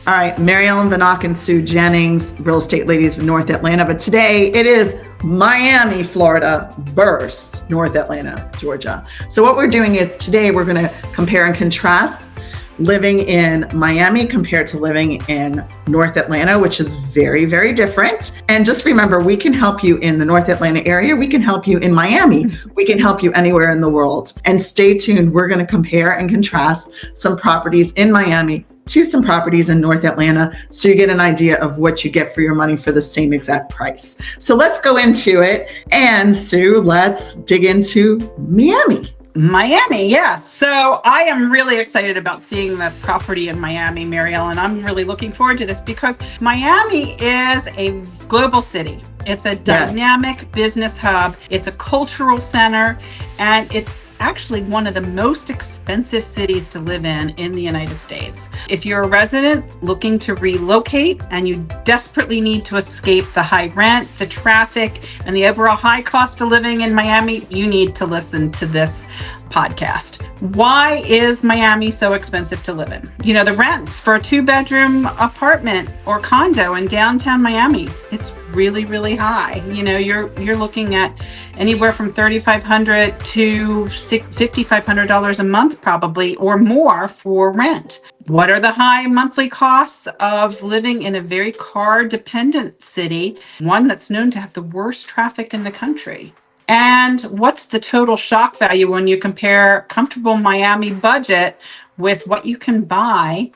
All right, Mary Ellen Vanock and Sue Jennings, real estate ladies of North Atlanta. But today it is Miami, Florida versus North Atlanta, Georgia. So what we're doing is today we're going to compare and contrast living in Miami compared to living in North Atlanta, which is very, very different. And just remember, we can help you in the North Atlanta area. We can help you in Miami. We can help you anywhere in the world. And stay tuned. We're going to compare and contrast some properties in Miami to some properties in North Atlanta so you get an idea of what you get for your money for the same exact price. So let's go into it. And Sue, let's dig into Miami. Miami, yes. So I am really excited about seeing the property in Miami, Mary Ellen. I'm really looking forward to this because Miami is a global city. It's a dynamic business hub. It's a cultural center, and it's actually one of the most expensive cities to live in the United States. If you're a resident looking to relocate and you desperately need to escape the high rent, the traffic, and the overall high cost of living in Miami, you need to listen to this podcast. Why is Miami so expensive to live in? You know, the rents for a 2-bedroom apartment or condo in downtown Miami, it's really, really high. You know, you're looking at anywhere from $3,500 to $5,500 a month probably, or more for rent. What are the high monthly costs of living in a very car-dependent city, one that's known to have the worst traffic in the country? And what's the total shock value when you compare comfortable Miami budget with what you can buy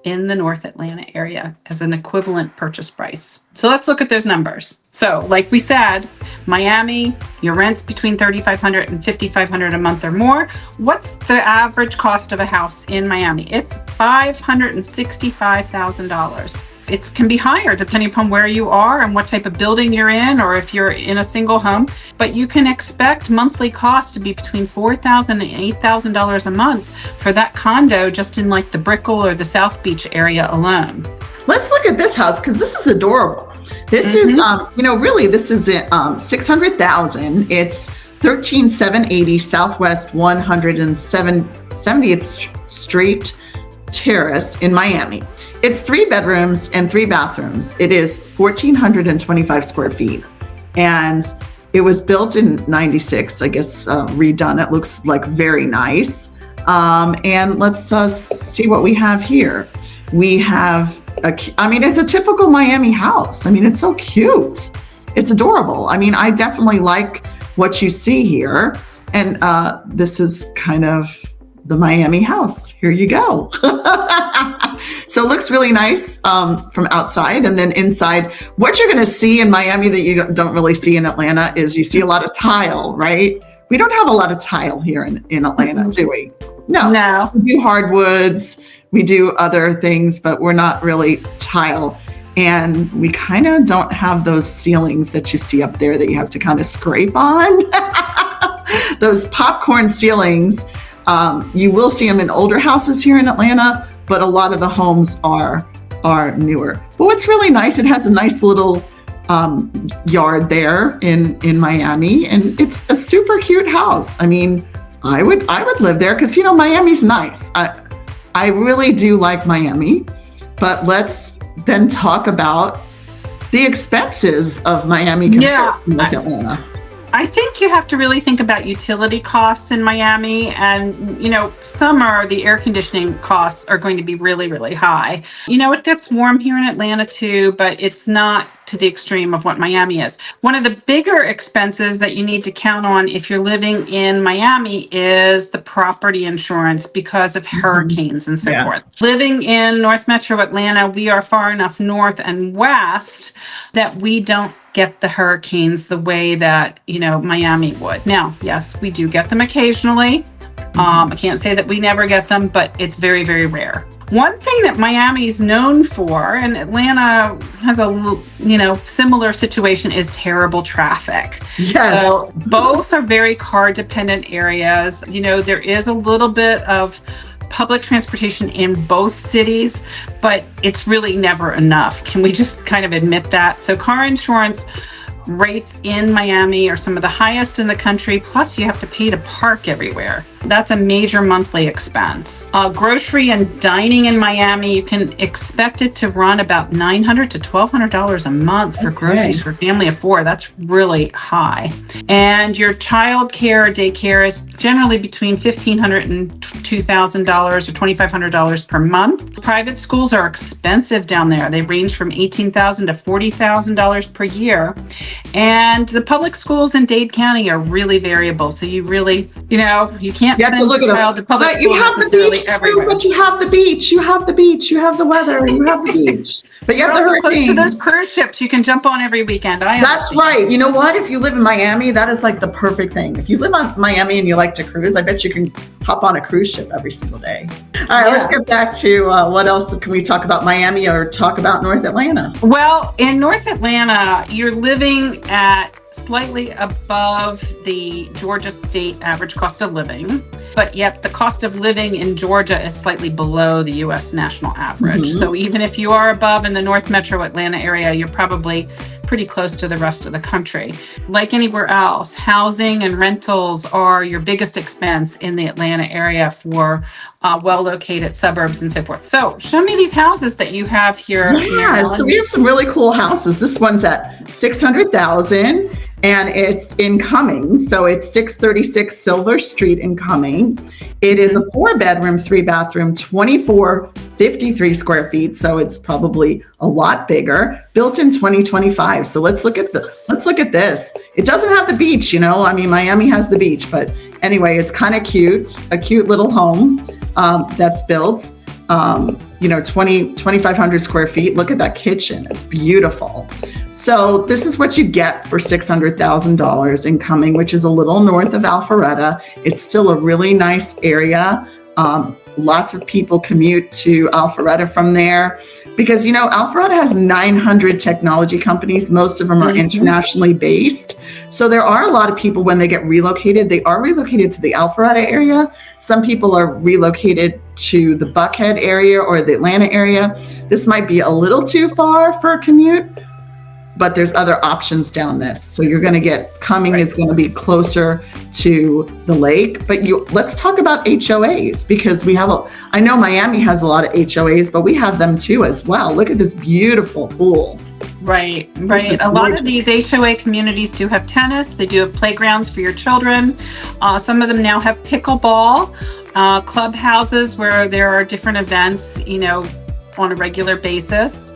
in the North Atlanta area as an equivalent purchase price? So let's look at those numbers. So like we said, Miami, your rent's between $3,500 and $5,500 a month or more. What's the average cost of a house in Miami? It's $565,000. It can be higher depending upon where you are and what type of building you're in, or if you're in a single home. But you can expect monthly costs to be between $4,000 and $8,000 a month for that condo just in like the Brickell or the South Beach area alone. Let's look at this house because this is adorable. This is, really, this is $600,000. It's 13780 Southwest 170th Street Terrace in Miami. It's 3 bedrooms and 3 bathrooms. It is 1,425 square feet. And it was built in 96, I guess, redone. It looks like very nice. And let's see what we have here. We have, it's a typical Miami house. I mean, it's so cute. It's adorable. I mean, I definitely like what you see here. And this is kind of the Miami house. Here you go. So it looks really nice from outside. And then inside, what you're going to see in Miami that you don't really see in Atlanta is you see a lot of tile, right? We don't have a lot of tile here in Atlanta, do we? No. We do hardwoods. We do other things, but we're not really tile. And we kind of don't have those ceilings that you see up there that you have to kind of scrape on. Those popcorn ceilings. You will see them in older houses here in Atlanta, but a lot of the homes are newer. But what's really nice, it has a nice little yard there in Miami, and it's a super cute house. I mean, I would live there because Miami's nice. I really do like Miami, but let's then talk about the expenses of Miami compared to North Atlanta. I think you have to really think about utility costs in Miami, and summer, the air conditioning costs are going to be really, really high. It gets warm here in Atlanta too, but it's not to the extreme of what Miami is. One of the bigger expenses that you need to count on if you're living in Miami is the property insurance because of hurricanes and so forth. Living in North Metro Atlanta, we are far enough north and west that we don't get the hurricanes the way that Miami would. Now, yes, we do get them occasionally. I can't say that we never get them, but it's very, very rare. One thing that Miami is known for, and Atlanta has a similar situation, is terrible traffic. Yes. So both are very car dependent areas. There is a little bit of public transportation in both cities, but it's really never enough. Can we just kind of admit that? So car insurance rates in Miami are some of the highest in the country, plus you have to pay to park everywhere. That's a major monthly expense. Grocery and dining in Miami, you can expect it to run about $900 to $1,200 a month for groceries for a family of 4. That's really high. And your child care, daycare is generally between $1,500 and $2,000 or $2,500 per month. Private schools are expensive down there. They range from $18,000 to $40,000 per year. And the public schools in Dade County are really variable. So you really, you can't have to look at child to public but you have the beach too, but you have the beach, you have the beach, you have the weather, you have the beach. But you have the hurricanes. Close to those cruise ships you can jump on every weekend. That's right. You know what? If you live in Miami, that is like the perfect thing. If you live on Miami and you like to cruise, I bet you can hop on a cruise ship every single day. All right, let's get back to what else can we talk about Miami or talk about North Atlanta? Well, in North Atlanta, you're living at slightly above the Georgia state average cost of living, but yet the cost of living in Georgia is slightly below the U.S. national average. Mm-hmm. So even if you are above in the North Metro Atlanta area, you're probably pretty close to the rest of the country. Like anywhere else, housing and rentals are your biggest expense in the Atlanta area for well-located suburbs and so forth. So show me these houses that you have here. Yeah, so we have some really cool houses. This one's at $600,000 and it's in Cumming. So it's 636 Silver Street in Cumming. It is a 4-bedroom, 3-bathroom, 2,453 square feet. So it's probably a lot bigger, built in 2025. So let's look at this. It doesn't have the beach, Miami has the beach, but anyway, it's kind of cute, a cute little home that's built, 2,500 square feet. Look at that kitchen. It's beautiful. So this is what you get for $600,000 in Cumming, which is a little north of Alpharetta. It's still a really nice area. Lots of people commute to Alpharetta from there because, Alpharetta has 900 technology companies. Most of them are internationally based. So there are a lot of people when they get relocated, they are relocated to the Alpharetta area. Some people are relocated to the Buckhead area or the Atlanta area. This might be a little too far for a commute, but there's other options down this. So you're going to get, Cumming is going to be closer to the lake, but let's talk about HOAs because I know Miami has a lot of HOAs, but we have them too as well. Look at this beautiful pool. Right. A lot of these HOA communities do have tennis. They do have playgrounds for your children. Some of them now have pickleball, clubhouses where there are different events, on a regular basis.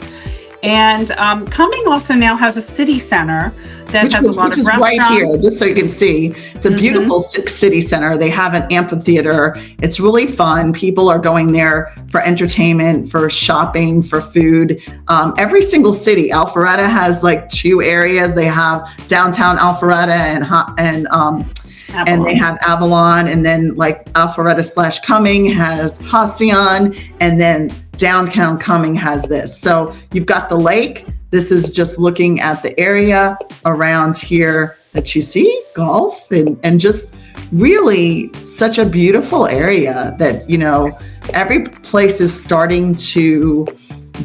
And Cumming also now has a city center that has a lot of restaurants. Right here, just so you can see. It's a beautiful city center. They have an amphitheater. It's really fun. People are going there for entertainment, for shopping, for food. Every single city, Alpharetta has like 2 areas. They have downtown Alpharetta and they have Avalon, and then like Alpharetta / Cumming has Halcyon, and then downtown Cumming has this. So you've got the lake. This is just looking at the area around here that you see, golf, and just really such a beautiful area that, every place is starting to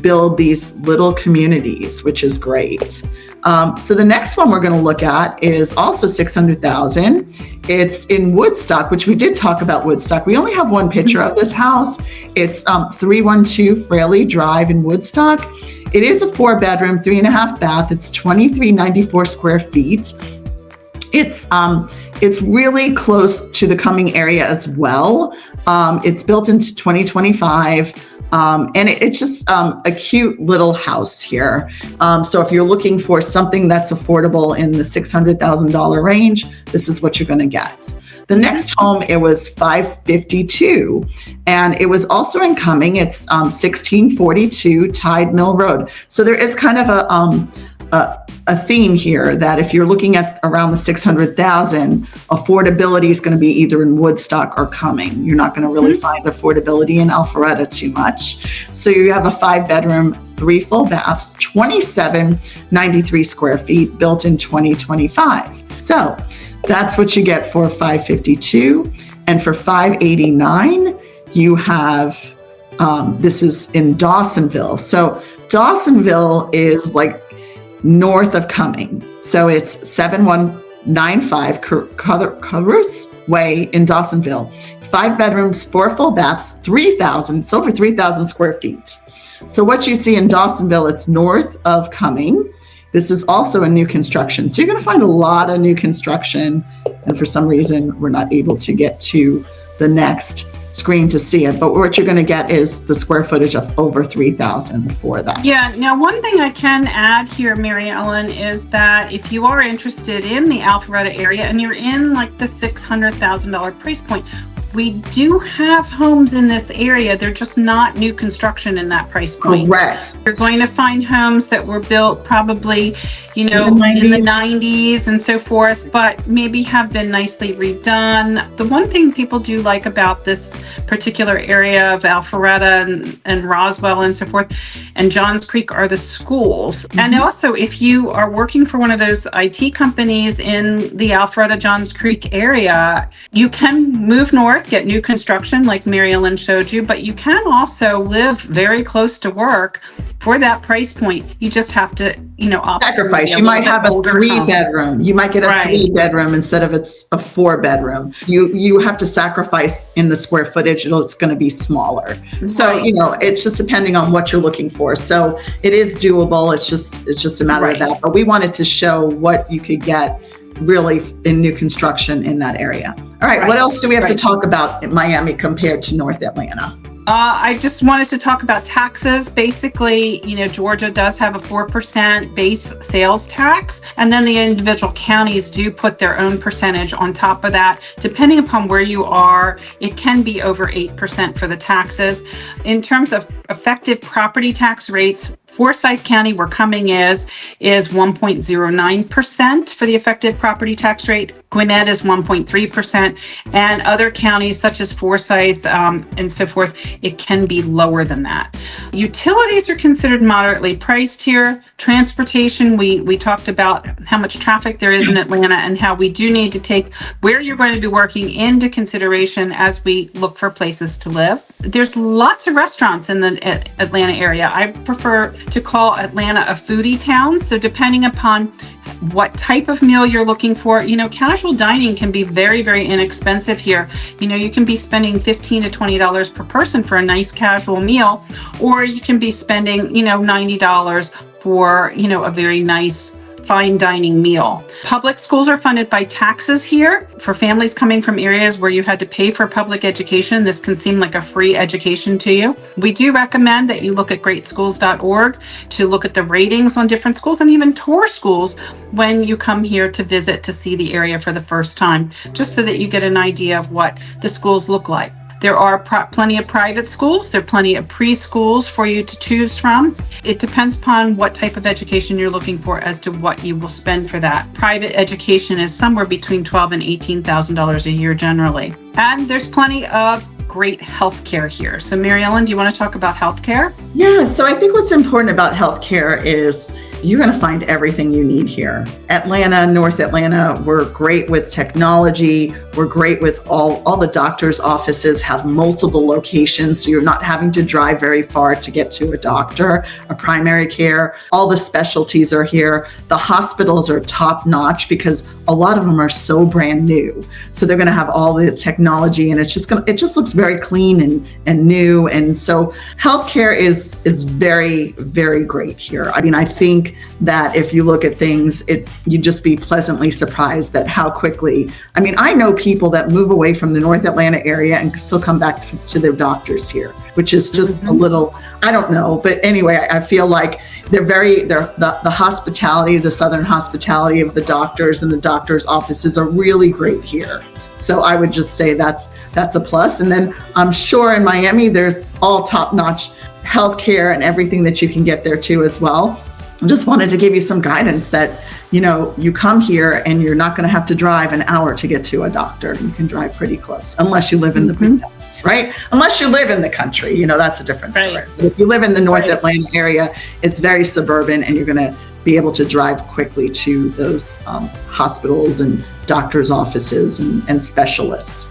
build these little communities, which is great. So the next one we're going to look at is also $600,000. It's in Woodstock, which we did talk about Woodstock. We only have one picture of this house. It's 312 Fraley Drive in Woodstock. It is a 4-bedroom, 3.5 bath. It's 2,394 square feet. It's really close to the Cumming area as well. It's built into 2025. And it's just a cute little house here. So if you're looking for something that's affordable in the $600,000 range, this is what you're going to get. The next home, it was 552, and it was also in Cumming. It's 1642 Tide Mill Road. So there is kind of a theme here that if you're looking at around the 600,000, affordability is going to be either in Woodstock or Cumming. You're not going to really find affordability in Alpharetta too much. So you have a 5-bedroom, 3 full baths, 2,793 square feet, built in 2025. So that's what you get for 552. And for 589, you have, this is in Dawsonville. So Dawsonville is like north of Cumming. So it's 95 Carruthers Way in Dawsonville. 5 bedrooms, 4 full baths, it's over 3,000 square feet. So what you see in Dawsonville, it's north of Cumming. This is also a new construction. So you're going to find a lot of new construction. And for some reason, we're not able to get to the next screen to see it. But what you're going to get is the square footage of over 3,000 for that. Yeah. Now, one thing I can add here, Mary Ellen, is that if you are interested in the Alpharetta area and you're in like the $600,000 price point, we do have homes in this area. They're just not new construction in that price point. Correct. You're going to find homes that were built probably, in the 90s and so forth, but maybe have been nicely redone. The one thing people do like about this particular area of Alpharetta and Roswell and so forth, and Johns Creek, are the schools. Mm-hmm. And also, if you are working for one of those IT companies in the Alpharetta, Johns Creek area, you can move north, get new construction like Mary Ellen showed you, but you can also live very close to work for that price point. You just have to, sacrifice. You might have a 3-bedroom. You might get a 3-bedroom instead of it's a 4-bedroom. You have to sacrifice in the square footage. It's going to be smaller. So, it's just depending on what you're looking for. So it is doable. It's just a matter of that. But we wanted to show what you could get really in new construction in that area. All right. What else do we have to talk about in Miami compared to North Atlanta? I just wanted to talk about taxes. Basically, Georgia does have a 4% base sales tax, and then the individual counties do put their own percentage on top of that. Depending upon where you are, it can be over 8% for the taxes. In terms of effective property tax rates, Forsyth County, where Cumming is 1.09% for the effective property tax rate. Gwinnett is 1.3%, and other counties such as Forsyth and so forth, it can be lower than that. Utilities are considered moderately priced here. Transportation, we talked about how much traffic there is in Atlanta and how we do need to take where you're going to be working into consideration as we look for places to live. There's lots of restaurants in the Atlanta area. I prefer to call Atlanta a foodie town. So depending upon what type of meal you're looking for, casual dining can be very, very inexpensive here. You can be spending $15 to $20 per person for a nice casual meal, or you can be spending, $90 for, a very nice fine dining meal. Public schools are funded by taxes here. For families coming from areas where you had to pay for public education, this can seem like a free education to you. We do recommend that you look at greatschools.org to look at the ratings on different schools and even tour schools when you come here to visit to see the area for the first time, just so that you get an idea of what the schools look like. There are plenty of private schools. There are plenty of preschools for you to choose from. It depends upon what type of education you're looking for as to what you will spend for that. Private education is somewhere between $12,000 and $18,000 a year generally. And there's plenty of great healthcare here. So Mary Ellen, do you want to talk about healthcare? Yeah, so I think what's important about healthcare is you're going to find everything you need here. Atlanta, North Atlanta, we're great with technology. We're great with all the doctors' offices have multiple locations, so you're not having to drive very far to get to a doctor, a primary care. All the specialties are here. The hospitals are top notch because a lot of them are so brand new. So they're going to have all the technology, and it just looks very clean and new. And so healthcare is very, very great here. I mean, I think that if you look at things, you'd just be pleasantly surprised at how quickly. I mean, I know people that move away from the North Atlanta area and still come back to their doctors here, which is just a little, I don't know. But anyway, I feel like the hospitality, the Southern hospitality of the doctors and the doctors' offices are really great here. So I would just say that's a plus. And then I'm sure in Miami, there's all top-notch healthcare and everything that you can get there too as well. I just wanted to give you some guidance that, you come here and you're not going to have to drive an hour to get to a doctor. You can drive pretty close, unless you live in the big towns, right? Unless you live in the country, that's a different story. Right. But if you live in the North Atlanta area, it's very suburban and you're going to be able to drive quickly to those hospitals and doctors' offices and specialists.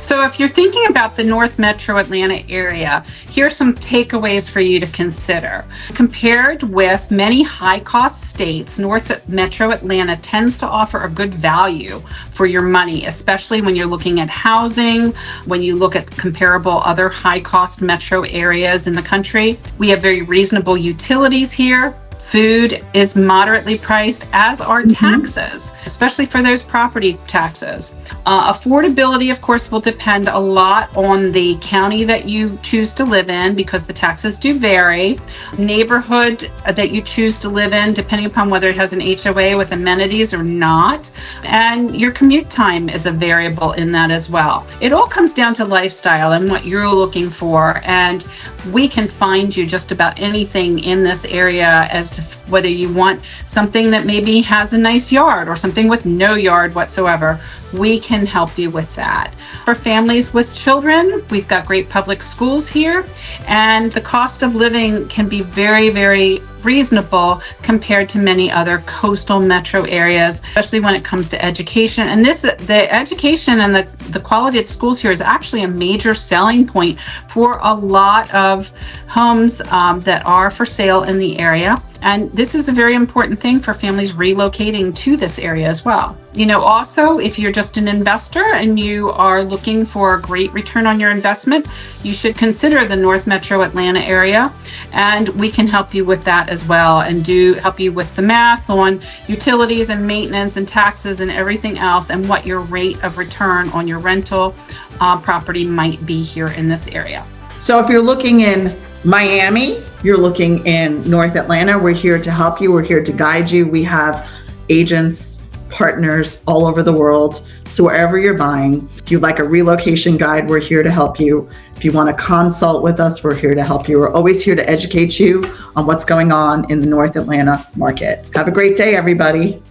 So if you're thinking about the North Metro Atlanta area, here's some takeaways for you to consider. Compared with many high-cost states, North Metro Atlanta tends to offer a good value for your money, especially when you're looking at housing, when you look at comparable other high-cost metro areas in the country. We have very reasonable utilities here. Food is moderately priced, as are taxes, especially for those property taxes. Affordability, of course, will depend a lot on the county that you choose to live in because the taxes do vary. Neighborhood that you choose to live in, depending upon whether it has an HOA with amenities or not. And your commute time is a variable in that as well. It all comes down to lifestyle and what you're looking for. And we can find you just about anything in this area as to whether you want something that maybe has a nice yard or something with no yard whatsoever. We can help you with that. For families with children, we've got great public schools here, and the cost of living can be very, very reasonable compared to many other coastal metro areas, especially when it comes to education. And the education and the quality of schools here is actually a major selling point for a lot of homes that are for sale in the area. And this is a very important thing for families relocating to this area as well. You know, also, if you're just an investor and you are looking for a great return on your investment, you should consider the North Metro Atlanta area, and we can help you with that as well and help you with the math on utilities and maintenance and taxes and everything else and what your rate of return on your rental property might be here in this area. So if you're looking in Miami, you're looking in North Atlanta, we're here to help you. We're here to guide you. We have agents, partners all over the world. So wherever you're buying, if you'd like a relocation guide, we're here to help you. If you want to consult with us, we're here to help you. We're always here to educate you on what's going on in the North Atlanta market. Have a great day, everybody.